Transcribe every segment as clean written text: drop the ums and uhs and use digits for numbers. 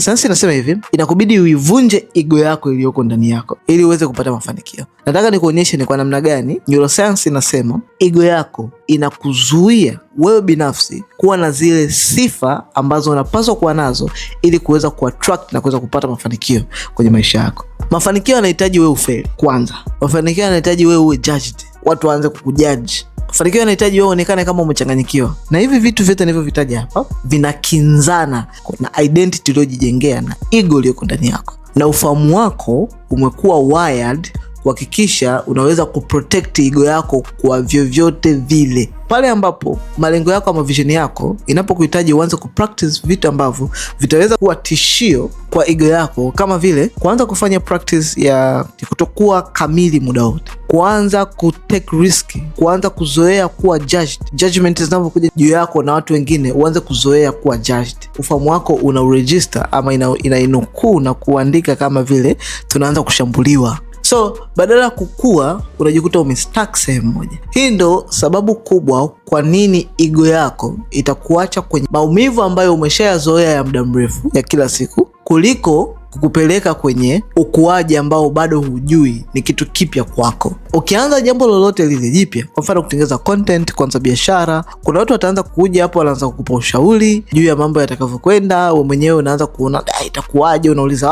Sasa nasema hivi, inakubidi uivunje ego yako iliyoko ndani yako ili uweze kupata mafanikio. Nataka nikuonyeshe ni kwa namna gani neuroscience inasema ego yako inakuzuia wewe binafsi kuwa na zile sifa ambazo unapaswa kuwa nazo ili kuweza kuattract na kuweza kupata mafanikio kwenye maisha yako. Mafanikio yanahitaji wewe ufeli kwanza. Mafanikio yanahitaji wewe uwe judged, watu waanze kukujudge. Mafanikio yanahitaji wewe uonekane kama umechanganyikiwa. Na hivi vitu vyote nilivyovitaja hapa vinakinzana na identity uliyojijengea na ego iliyoko ndani yako. Na ufahamu wako umekuwa wired kuhakikisha unaweza kuprotect ego yako kwa vyovyote vile. Pale ambapo malengo yako ama vision yako inapokuhitaji uanze kupractice vitu ambavyo vitaweza kuwa tishio kwa ego yako, kama vile kuanza kufanya practice ya kutokuwa kamili muda wote, kuanza kutake risk, kuanza kuzoea kuwa judged. Judgment zinapokuja juu yako na watu wengine, uanze kuzoea kuwa judged. Ufahamu wako una uregister ama inainukuu na kuandika kama vile tunaanza kushambuliwa. So badala ya kukua unajikuta umestuck sehemu moja. Hii ndo sababu kubwa kwa nini ego yako itakuacha kwenye maumivu ambayo umeshayazoea ya muda mrefu ya kila siku, kuliko kukupeleka kwenye ukuaji ambao bado hujui ni kitu kipya kwako. Ukianza jambo lolote lile jipya, kwa mfano kutengeneza content, kuanza biashara, kuna watu wataanza kuja hapo, wanaanza kukupa ushauri juu ya mambo yatakavyokwenda. Wewe mwenyewe unaanza kuona itakuwaje, unauliza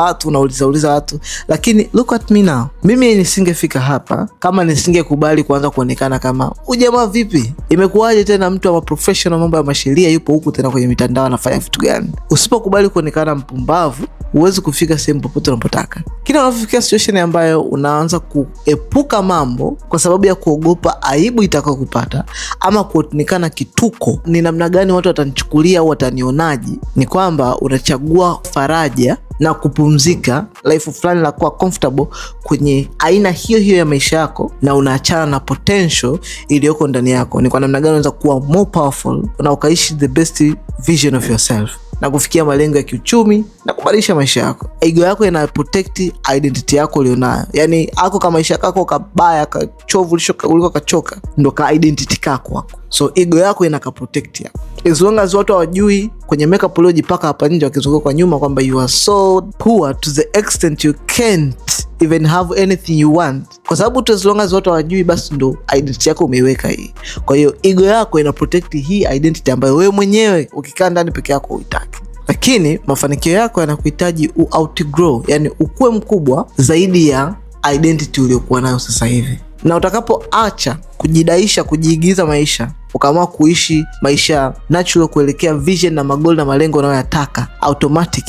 watu. Lakini look at me now. Mimi nisingefika hapa kama nisingekubali kuanza kuonekana kama ujamaa vipi. Imekuwaje tena mtu wa professional mambo ya masheria yupo huku tena kwenye mitandao anafanya vitu gani? Usipokubali kuonekana mpumbavu, huwezi kufika sehemu popote unapotaka. Kila unapofikia situation ambayo unaanza kuepuka mambo kwa sababu ya kuogopa aibu itakayokupata ama kuonekana kituko, ni namna gani watu watanichukulia au watanionaje, ni kwamba unachagua faraja na kupumzika, life fulani la kuwa comfortable kwenye aina hiyo ya maisha yako, na unaachana na potential iliyoko ndani yako. Ni kwa namna gani unaweza kuwa more powerful na ukaishi the best vision of yourself na kufikia malengo ya kiuchumi na kubadilisha maisha yako. Ego yako ina protect identity yako ulionayo. Yani ako kama maisha yako kabaya, kachovu, uliko kachoka, ndo ka identity kako. So ego yako ina ka protect yako. As long as watu hawajui kwenye makeup uliojipaka hapa nje wakizunguka kwa nyuma kwamba you are so poor to the extent you can't even have anything you want, kwa sababu as long as watu hawajui, basi ndo identity yako umeiweka hii. Kwa hiyo ego yako ina protect hii identity ambayo wewe mwenyewe ukikaa ndani peke yako uitaki. Lakini mafanikio yako yanakuhitaji outgrow, yani ukue mkubwa zaidi ya identity uliyokuwa nayo sasa hivi. Na utakapoacha kujidaisha, kujiigiza maisha, ukaamua kuishi maisha natural kuelekea vision na magoli na malengo unayoyataka, automatic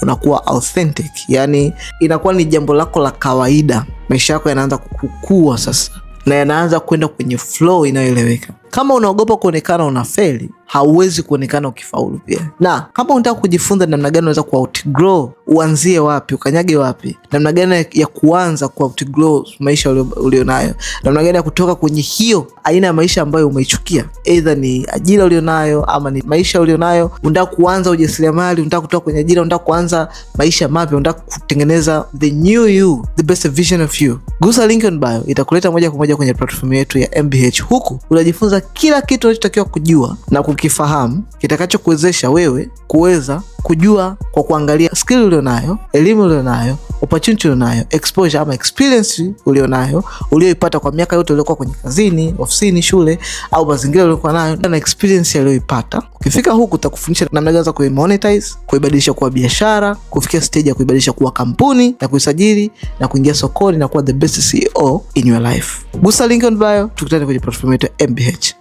unakuwa authentic. Yani inakuwa ni jambo lako la kawaida. Maisha yako yanaanza kukua sasa na yanaanza kwenda kwenye flow inayoeleweka. Kama unaogopa kuonekana unafeli, hauwezi kuonekana ukifaulu pia. Na kama unataka kujifunza namna gani unaweza ku outgrow, uanzie wapi, ukanyage wapi, namna gani ya kuanza ku outgrow maisha ulionayo, namna gani ya kutoka kwenye hiyo aina ya maisha ambayo umeichukia, either ni ajira ulionayo ama ni maisha ulionayo, unataka kuanza ujasiriamali, unataka kutoka kwenye ajira, unataka kuanza maisha mapya, unataka kutengeneza the new you, the best version of you, gusa link in bio, itakuleta moja kwa moja kwenye platform yetu ya MBH. Huku unajifunza kila kitu unachotakiwa kujua na kukifahamu kitakachokuwezesha wewe kuweza kujua kwa kuangalia skill ulionayo, elimu ulionayo, opportunity ulionayo, exposure ama experience ulionayo, ulioipata kwa miaka yote uliokuwa kwenye kazini, ofisini, shule au mazingira uliokuwa nayo, na experience ulioipata. Ukifika huku utakufundisha namna gani za kuimonetize, kuibadilisha kuwa biashara, kufikia stage ya kuibadilisha kuwa kampuni na kuisajili na kuingia sokoni na kuwa the best CEO in your life. Gusa link in bio, tukutane kwenye platform yetu MBH.